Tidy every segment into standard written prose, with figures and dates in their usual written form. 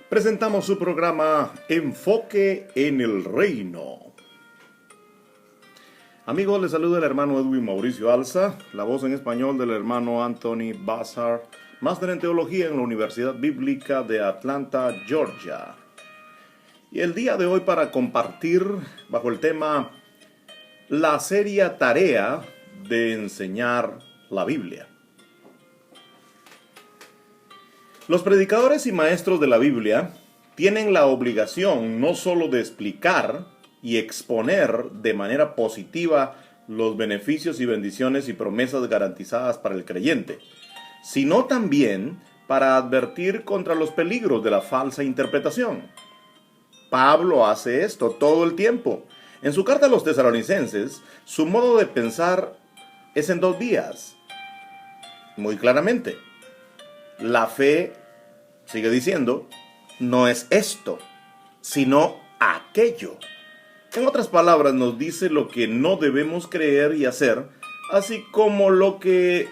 presentamos su programa Enfoque en el Reino. Amigos, les saluda el hermano Edwin Mauricio Alza, la voz en español del hermano Anthony Bazar, máster en teología en la Universidad Bíblica de Atlanta, Georgia. Y el día de hoy para compartir bajo el tema la seria tarea de enseñar la Biblia. Los predicadores y maestros de la Biblia tienen la obligación no solo de explicar y exponer de manera positiva los beneficios y bendiciones y promesas garantizadas para el creyente, sino también para advertir contra los peligros de la falsa interpretación. Pablo hace esto todo el tiempo. En su carta a los tesalonicenses, su modo de pensar es en dos vías. Muy claramente. La fe, sigue diciendo, no es esto, sino aquello. En otras palabras, nos dice lo que no debemos creer y hacer, así como lo que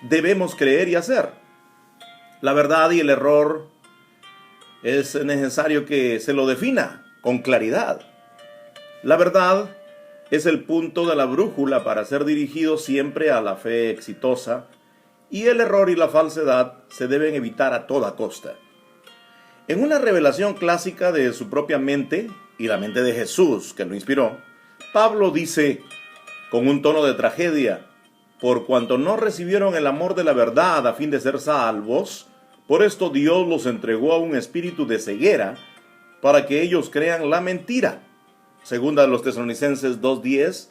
debemos creer y hacer. La verdad y el error es necesario que se lo defina con claridad. La verdad es el punto de la brújula para ser dirigido siempre a la fe exitosa, y el error y la falsedad se deben evitar a toda costa. En una revelación clásica de su propia mente y la mente de Jesús que lo inspiró, Pablo dice con un tono de tragedia: por cuanto no recibieron el amor de la verdad a fin de ser salvos, por esto Dios los entregó a un espíritu de ceguera para que ellos crean la mentira. Segunda de los Tesalonicenses 2:10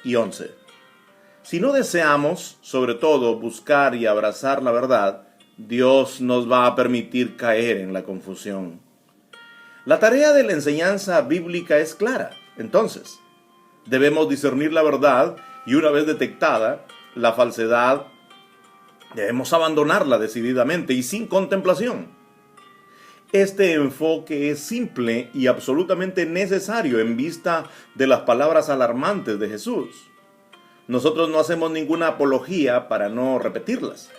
y 11. Si no deseamos, sobre todo, buscar y abrazar la verdad, Dios nos va a permitir caer en la confusión. La tarea de la enseñanza bíblica es clara. Entonces, debemos discernir la verdad y una vez detectada la falsedad, debemos abandonarla decididamente y sin contemplación. Este enfoque es simple y absolutamente necesario en vista de las palabras alarmantes de Jesús. Nosotros no hacemos ninguna apología para no repetirlas.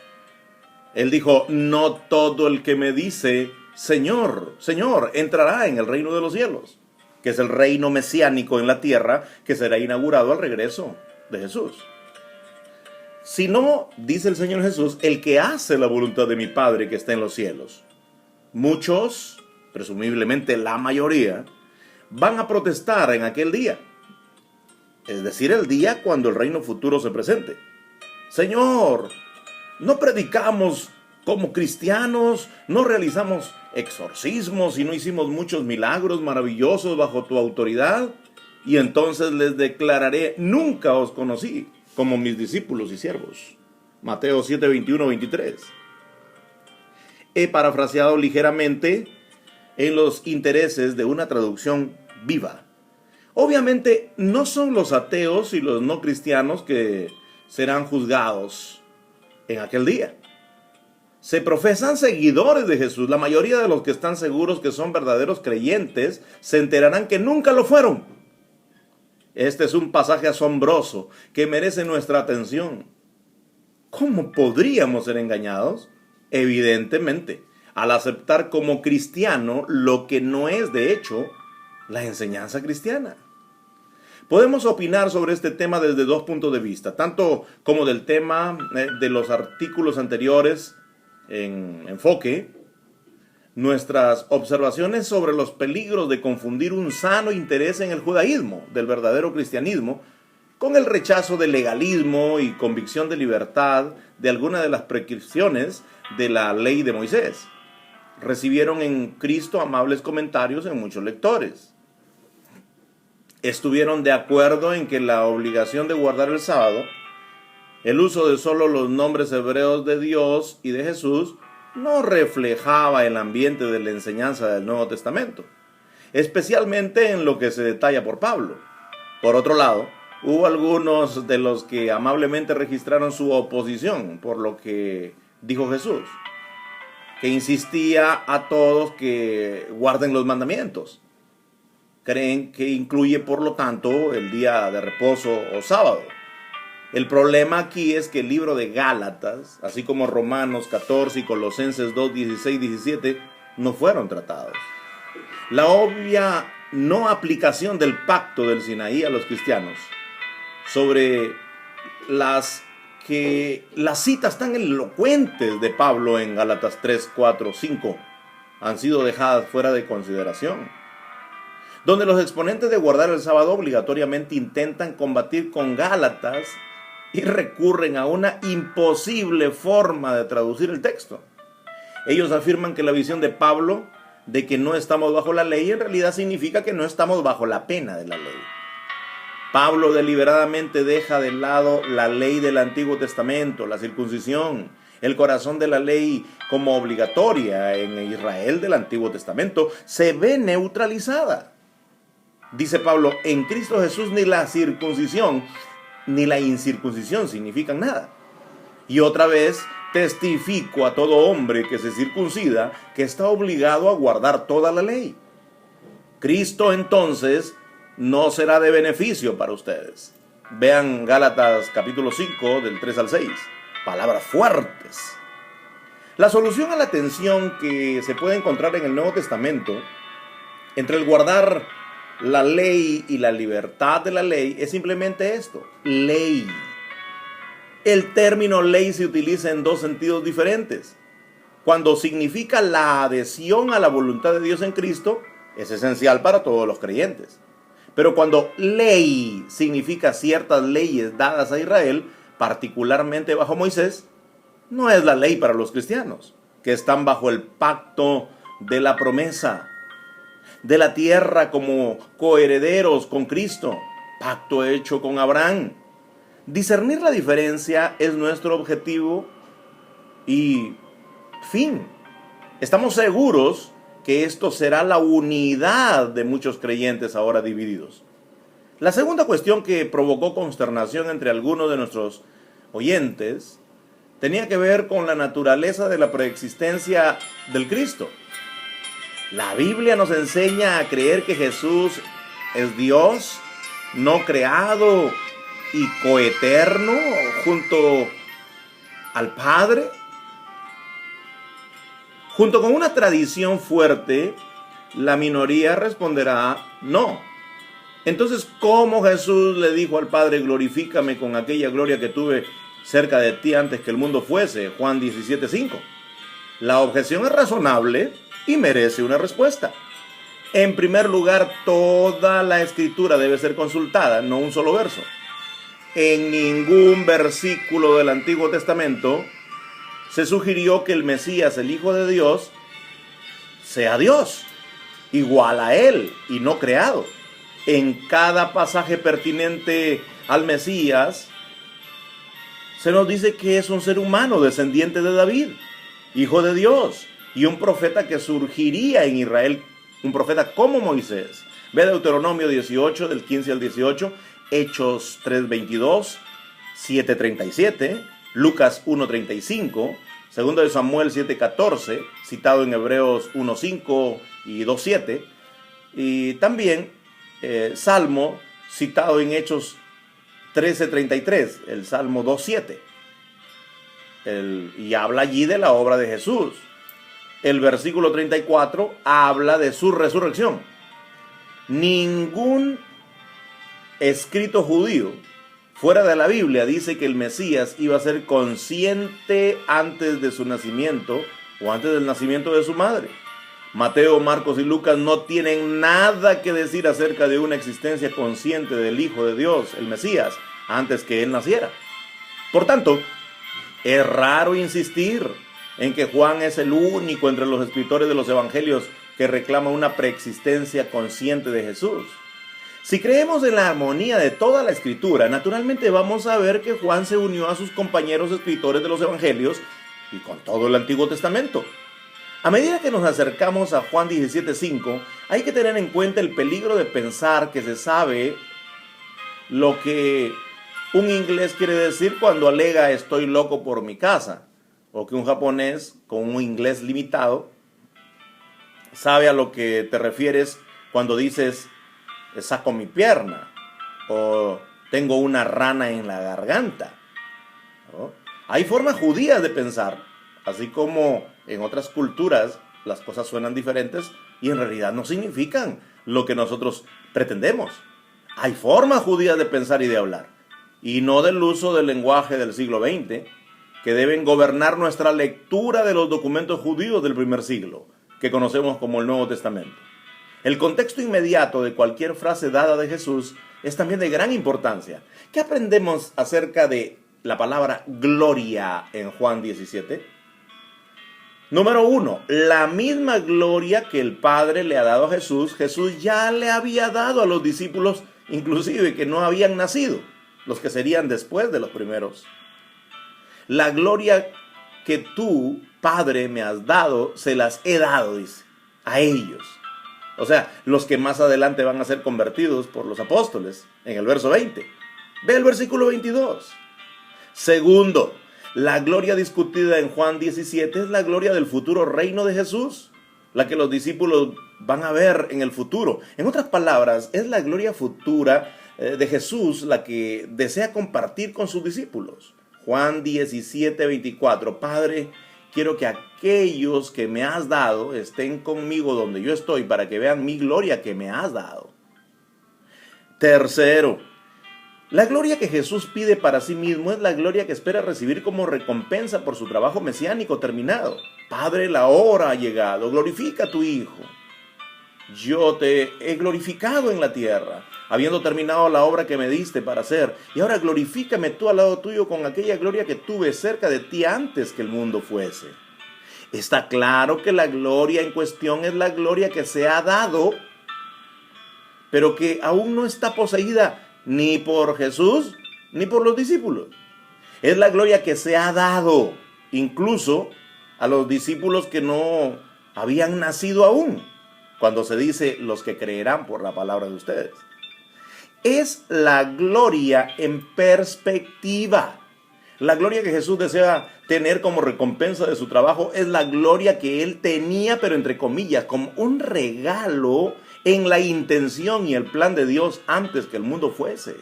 Él dijo: no todo el que me dice Señor, Señor, entrará en el reino de los cielos, que es el reino mesiánico en la tierra que será inaugurado al regreso de Jesús. Sino, dice el Señor Jesús, el que hace la voluntad de mi Padre que está en los cielos. Muchos, presumiblemente la mayoría, van a protestar en aquel día. Es decir, el día cuando el reino futuro se presente. Señor, no predicamos como cristianos, no realizamos exorcismos y no hicimos muchos milagros maravillosos bajo tu autoridad. Y entonces les declararé: nunca os conocí como mis discípulos y siervos. Mateo 7, 21, 23. He parafraseado ligeramente en los intereses de una traducción viva. Obviamente no son los ateos y los no cristianos que serán juzgados en aquel día. Se profesan seguidores de Jesús. La mayoría de los que están seguros que son verdaderos creyentes se enterarán que nunca lo fueron. Este es un pasaje asombroso que merece nuestra atención. ¿Cómo podríamos ser engañados? Evidentemente, al aceptar como cristiano lo que no es de hecho la enseñanza cristiana. Podemos opinar sobre este tema desde dos puntos de vista, tanto como del tema de los artículos anteriores en enfoque, nuestras observaciones sobre los peligros de confundir un sano interés en el judaísmo, del verdadero cristianismo, con el rechazo del legalismo y convicción de libertad de algunas de las prescripciones de la ley de Moisés. Recibieron en Cristo amables comentarios en muchos lectores. Estuvieron de acuerdo en que la obligación de guardar el sábado, el uso de solo los nombres hebreos de Dios y de Jesús, no reflejaba el ambiente de la enseñanza del Nuevo Testamento, especialmente en lo que se detalla por Pablo. Por otro lado, hubo algunos de los que amablemente registraron su oposición por lo que dijo Jesús, que insistía a todos que guarden los mandamientos. Creen que incluye, por lo tanto, el día de reposo o sábado. El problema aquí es que el libro de Gálatas, así como Romanos 14 y Colosenses 2, 16, 17, no fueron tratados. La obvia no aplicación del pacto del Sinaí a los cristianos, sobre las citas tan elocuentes de Pablo en Gálatas 3, 4, 5, han sido dejadas fuera de consideración, donde los exponentes de guardar el sábado obligatoriamente intentan combatir con Gálatas y recurren a una imposible forma de traducir el texto. Ellos afirman que la visión de Pablo de que no estamos bajo la ley en realidad significa que no estamos bajo la pena de la ley. Pablo deliberadamente deja de lado la ley del Antiguo Testamento, la circuncisión, el corazón de la ley como obligatoria en Israel del Antiguo Testamento, se ve neutralizada. Dice Pablo, en Cristo Jesús ni la circuncisión ni la incircuncisión significan nada. Y otra vez testifico a todo hombre que se circuncida que está obligado a guardar toda la ley. Cristo entonces no será de beneficio para ustedes. Vean Gálatas capítulo 5 del 3 al 6. Palabras fuertes. La solución a la tensión que se puede encontrar en el Nuevo Testamento entre el guardar la ley y la libertad de la ley es simplemente esto: ley. El término ley se utiliza en dos sentidos diferentes. Cuando significa la adhesión a la voluntad de Dios en Cristo, es esencial para todos los creyentes. Pero cuando ley significa ciertas leyes dadas a Israel, particularmente bajo Moisés, no es la ley para los cristianos, que están bajo el pacto de la promesa, de la tierra como coherederos con Cristo, pacto hecho con Abraham. Discernir la diferencia es nuestro objetivo y fin. Estamos seguros que esto será la unidad de muchos creyentes ahora divididos. La segunda cuestión que provocó consternación entre algunos de nuestros oyentes tenía que ver con la naturaleza de la preexistencia del Cristo. La Biblia nos enseña a creer que Jesús es Dios, no creado y coeterno junto al Padre. Junto con una tradición fuerte, la minoría responderá no. Entonces, ¿cómo Jesús le dijo al Padre, glorifícame con aquella gloria que tuve cerca de ti antes que el mundo fuese? Juan 17:5. La objeción es razonable y merece una respuesta. En primer lugar, toda la escritura debe ser consultada, no un solo verso. En ningún versículo del Antiguo Testamento se sugirió que el Mesías, el Hijo de Dios, sea Dios, igual a Él y no creado. En cada pasaje pertinente al Mesías, se nos dice que es un ser humano descendiente de David, hijo de Dios, y un profeta que surgiría en Israel, un profeta como Moisés. Ve Deuteronomio 18, del 15 al 18, Hechos 3:22, 7:37, Lucas 1:35, 2 de Samuel 7:14, citado en Hebreos 1:5 y 2:7, y también Salmo, citado en Hechos 13:33, el Salmo 2:7, y habla allí de la obra de Jesús. El versículo 34 habla de su resurrección. Ningún escrito judío fuera de la Biblia dice que el Mesías iba a ser consciente antes de su nacimiento o antes del nacimiento de su madre. Mateo, Marcos y Lucas no tienen nada que decir acerca de una existencia consciente del Hijo de Dios, el Mesías, antes que él naciera. Por tanto, es raro insistir en que Juan es el único entre los escritores de los evangelios que reclama una preexistencia consciente de Jesús. Si creemos en la armonía de toda la escritura, naturalmente vamos a ver que Juan se unió a sus compañeros escritores de los evangelios y con todo el Antiguo Testamento. A medida que nos acercamos a Juan 17:5, hay que tener en cuenta el peligro de pensar que se sabe lo que un inglés quiere decir cuando alega estoy loco por mi casa, o que un japonés con un inglés limitado sabe a lo que te refieres cuando dices saco mi pierna o tengo una rana en la garganta, ¿no? Hay formas judías de pensar, así como en otras culturas las cosas suenan diferentes y en realidad no significan lo que nosotros pretendemos. Hay formas judías de pensar y de hablar, y no del uso del lenguaje del siglo XX, que deben gobernar nuestra lectura de los documentos judíos del primer siglo, que conocemos como el Nuevo Testamento. El contexto inmediato de cualquier frase dada de Jesús es también de gran importancia. ¿Qué aprendemos acerca de la palabra gloria en Juan 17? Número 1, la misma gloria que el Padre le ha dado a Jesús, Jesús ya le había dado a los discípulos, inclusive que no habían nacido, los que serían después de los primeros. La gloria que tú, Padre, me has dado, se las he dado, dice, a ellos. O sea, los que más adelante van a ser convertidos por los apóstoles, en el verso 20. Ve el versículo 22. Segundo, la gloria discutida en Juan 17 es la gloria del futuro reino de Jesús, la que los discípulos van a ver en el futuro. En otras palabras, es la gloria futura de Jesús la que desea compartir con sus discípulos. Juan 17, 24. Padre, quiero que aquellos que me has dado estén conmigo donde yo estoy para que vean mi gloria que me has dado. Tercero, la gloria que Jesús pide para sí mismo es la gloria que espera recibir como recompensa por su trabajo mesiánico terminado. Padre, la hora ha llegado, glorifica a tu Hijo. Yo te he glorificado en la tierra, habiendo terminado la obra que me diste para hacer, y ahora glorifícame tú al lado tuyo con aquella gloria que tuve cerca de ti antes que el mundo fuese. Está claro que la gloria en cuestión es la gloria que se ha dado, pero que aún no está poseída ni por Jesús ni por los discípulos. Es la gloria que se ha dado incluso a los discípulos que no habían nacido aún, cuando se dice los que creerán por la palabra de ustedes. Es la gloria en perspectiva. La gloria que Jesús desea tener como recompensa de su trabajo es la gloria que él tenía, pero entre comillas, como un regalo en la intención y el plan de Dios antes que el mundo fuese.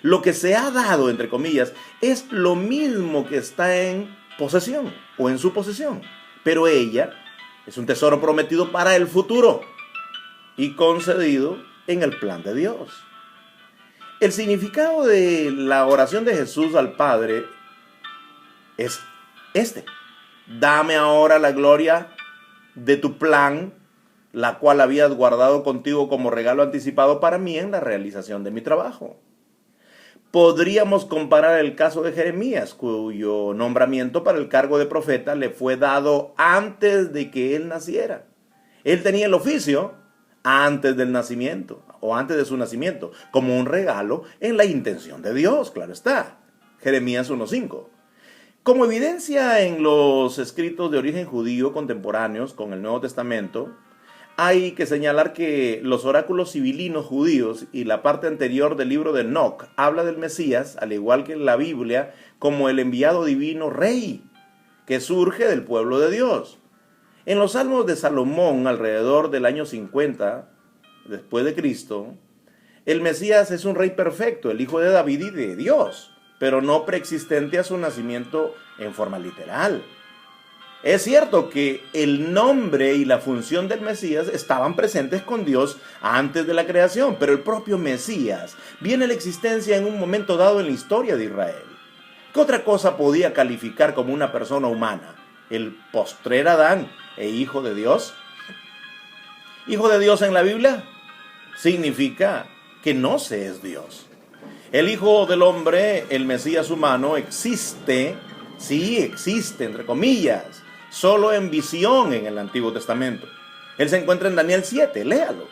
Lo que se ha dado, entre comillas, es lo mismo que está en posesión o en su posesión, pero ella es un tesoro prometido para el futuro y concedido en el plan de Dios. El significado de la oración de Jesús al Padre es este: dame ahora la gloria de tu plan, la cual habías guardado contigo como regalo anticipado para mí en la realización de mi trabajo. Podríamos comparar el caso de Jeremías, cuyo nombramiento para el cargo de profeta le fue dado antes de que él naciera. Él tenía el oficio antes del nacimiento, o antes de su nacimiento, como un regalo en la intención de Dios, claro está. Jeremías 1:5. Como evidencia en los escritos de origen judío contemporáneos con el Nuevo Testamento, hay que señalar que los oráculos sibilinos judíos y la parte anterior del libro de Enoc habla del Mesías, al igual que la Biblia, como el enviado divino rey, que surge del pueblo de Dios. En los Salmos de Salomón, alrededor del año 50 después de Cristo, el Mesías es un rey perfecto, el hijo de David y de Dios, pero no preexistente a su nacimiento en forma literal. Es cierto que el nombre y la función del Mesías estaban presentes con Dios antes de la creación, pero el propio Mesías viene a la existencia en un momento dado en la historia de Israel. ¿Qué otra cosa podía calificar como una persona humana? ¿El postrer Adán e hijo de Dios? ¿Hijo de Dios en la Biblia? Significa que no se es Dios. El Hijo del Hombre, el Mesías humano, existe, sí existe, entre comillas, solo en visión en el Antiguo Testamento. Él se encuentra en Daniel 7, léalo,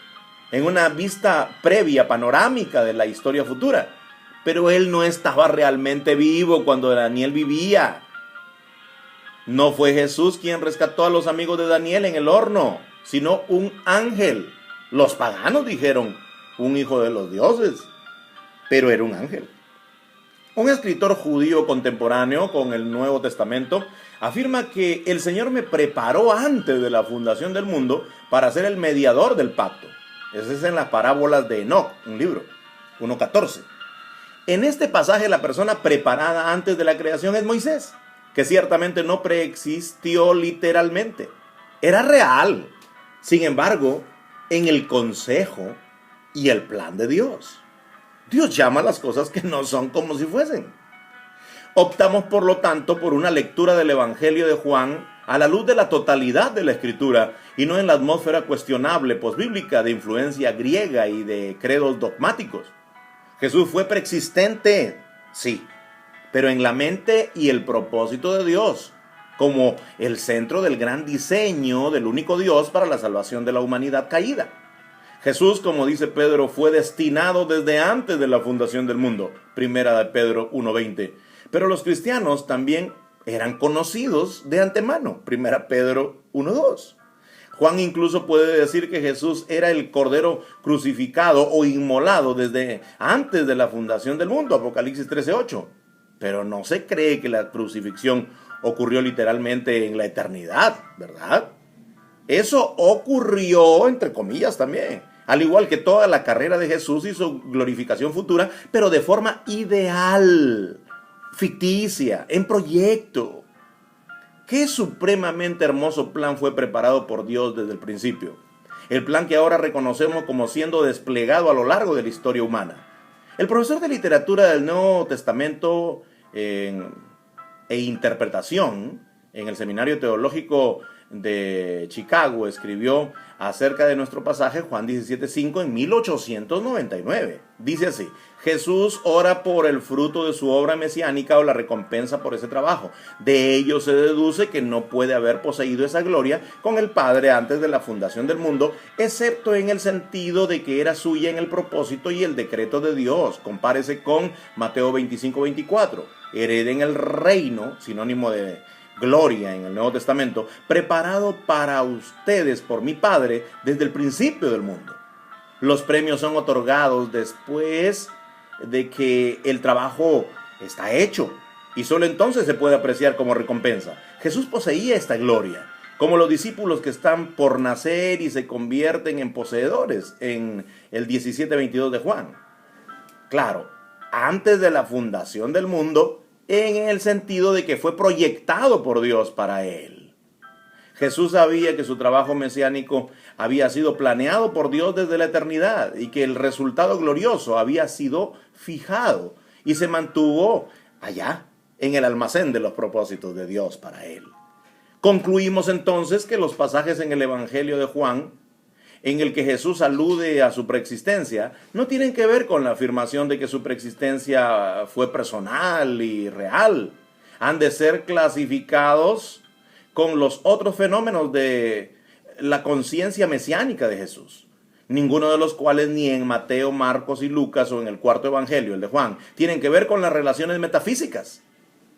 en una vista previa, panorámica de la historia futura. Pero él no estaba realmente vivo cuando Daniel vivía. No fue Jesús quien rescató a los amigos de Daniel en el horno, sino un ángel. Los paganos dijeron, un hijo de los dioses, pero era un ángel. Un escritor judío contemporáneo con el Nuevo Testamento afirma que el Señor me preparó antes de la fundación del mundo para ser el mediador del pacto. Ese es en las parábolas de Enoc, un libro, 1:14. En este pasaje la persona preparada antes de la creación es Moisés, que ciertamente no preexistió literalmente. Era real. Sin embargo, en el consejo y el plan de Dios. Dios llama a las cosas que no son como si fuesen. Optamos, por lo tanto, por una lectura del Evangelio de Juan a la luz de la totalidad de la Escritura y no en la atmósfera cuestionable posbíblica de influencia griega y de credos dogmáticos. Jesús fue preexistente, sí, pero en la mente y el propósito de Dios, como el centro del gran diseño del único Dios para la salvación de la humanidad caída. Jesús, como dice Pedro, fue destinado desde antes de la fundación del mundo, primera de Pedro 1:20. Pero los cristianos también eran conocidos de antemano, primera Pedro 1:2. Juan incluso puede decir que Jesús era el Cordero crucificado o inmolado desde antes de la fundación del mundo, Apocalipsis 13:8. Pero no se cree que la crucifixión ocurrió literalmente en la eternidad, ¿verdad? Eso ocurrió, entre comillas, también. Al igual que toda la carrera de Jesús y su glorificación futura, pero de forma ideal, ficticia, en proyecto. ¿Qué supremamente hermoso plan fue preparado por Dios desde el principio? El plan que ahora reconocemos como siendo desplegado a lo largo de la historia humana. El profesor de literatura del Nuevo Testamento e interpretación en el Seminario Teológico de Chicago escribió acerca de nuestro pasaje Juan 17:5 en 1899. Dice así: Jesús ora por el fruto de su obra mesiánica o la recompensa por ese trabajo. De ello se deduce que no puede haber poseído esa gloria con el Padre antes de la fundación del mundo, excepto en el sentido de que era suya en el propósito y el decreto de Dios. Compárese con Mateo 25:24. Hereden el reino, sinónimo de gloria en el Nuevo Testamento, preparado para ustedes por mi Padre desde el principio del mundo. Los premios son otorgados después de que el trabajo está hecho y solo entonces se puede apreciar como recompensa. Jesús poseía esta gloria, como los discípulos que están por nacer y se convierten en poseedores en el 17:22 de Juan. Claro, antes de la fundación del mundo, en el sentido de que fue proyectado por Dios para él. Jesús sabía que su trabajo mesiánico había sido planeado por Dios desde la eternidad y que el resultado glorioso había sido fijado y se mantuvo allá, en el almacén de los propósitos de Dios para él. Concluimos entonces que los pasajes en el Evangelio de Juan, en el que Jesús alude a su preexistencia, no tienen que ver con la afirmación de que su preexistencia fue personal y real. Han de ser clasificados con los otros fenómenos de la conciencia mesiánica de Jesús, ninguno de los cuales ni en Mateo, Marcos y Lucas o en el cuarto evangelio, el de Juan, tienen que ver con las relaciones metafísicas.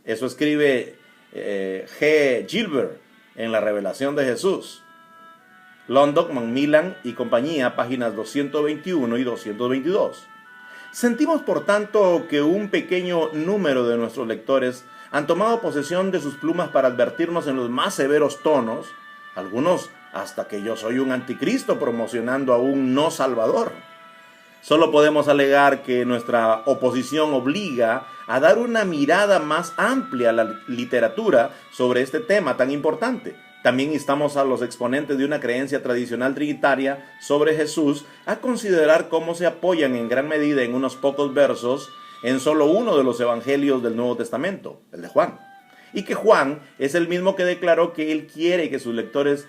Eso escribe G. Gilbert en La Revelación de Jesús. London, Macmillan y compañía, páginas 221 y 222. Sentimos, por tanto, que un pequeño número de nuestros lectores han tomado posesión de sus plumas para advertirnos en los más severos tonos, algunos hasta que yo soy un anticristo promocionando a un no salvador. Solo podemos alegar que nuestra oposición obliga a dar una mirada más amplia a la literatura sobre este tema tan importante. También instamos a los exponentes de una creencia tradicional trinitaria sobre Jesús a considerar cómo se apoyan en gran medida en unos pocos versos en solo uno de los evangelios del Nuevo Testamento, el de Juan. Y que Juan es el mismo que declaró que él quiere que sus lectores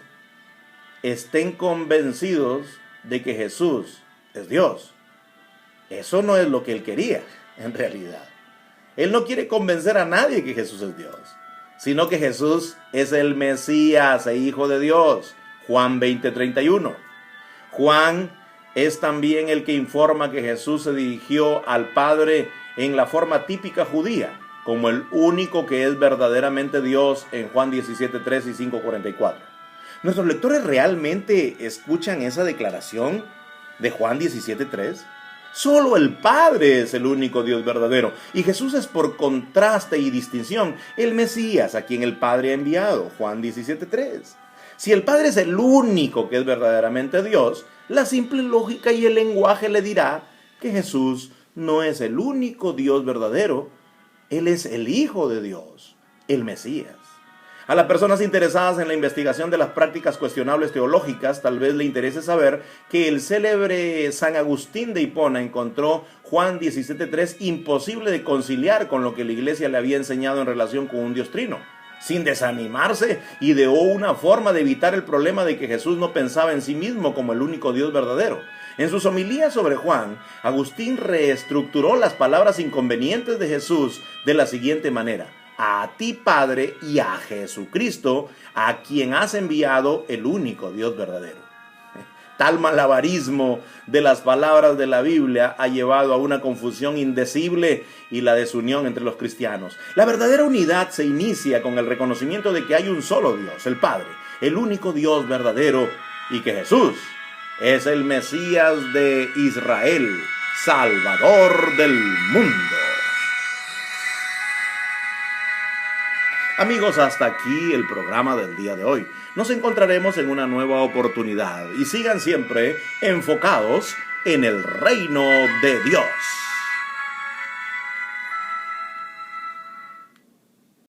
estén convencidos de que Jesús es Dios. Eso no es lo que él quería, en realidad. Él no quiere convencer a nadie que Jesús es Dios, sino que Jesús es el Mesías e Hijo de Dios. Juan 20:31. Juan es también el que informa que Jesús se dirigió al Padre en la forma típica judía, como el único que es verdaderamente Dios en Juan 17:3 y 5:44. ¿Nuestros lectores realmente escuchan esa declaración de Juan 17:3? Solo el Padre es el único Dios verdadero, y Jesús es, por contraste y distinción, el Mesías a quien el Padre ha enviado. Juan 17:3. Si el Padre es el único que es verdaderamente Dios, la simple lógica y el lenguaje le dirá que Jesús no es el único Dios verdadero. Él es el Hijo de Dios, el Mesías. A las personas interesadas en la investigación de las prácticas cuestionables teológicas, tal vez le interese saber que el célebre San Agustín de Hipona encontró Juan 17:3 imposible de conciliar con lo que la iglesia le había enseñado en relación con un Dios trino. Sin desanimarse, ideó una forma de evitar el problema de que Jesús no pensaba en sí mismo como el único Dios verdadero. En sus homilías sobre Juan, Agustín reestructuró las palabras inconvenientes de Jesús de la siguiente manera: a ti, Padre, y a Jesucristo, a quien has enviado, el único Dios verdadero. Tal malabarismo de las palabras de la Biblia ha llevado a una confusión indecible y la desunión entre los cristianos. La verdadera unidad se inicia con el reconocimiento de que hay un solo Dios, el Padre, el único Dios verdadero, y que Jesús es el Mesías de Israel, Salvador del mundo. Amigos, hasta aquí el programa del día de hoy. Nos encontraremos en una nueva oportunidad y sigan siempre enfocados en el reino de Dios.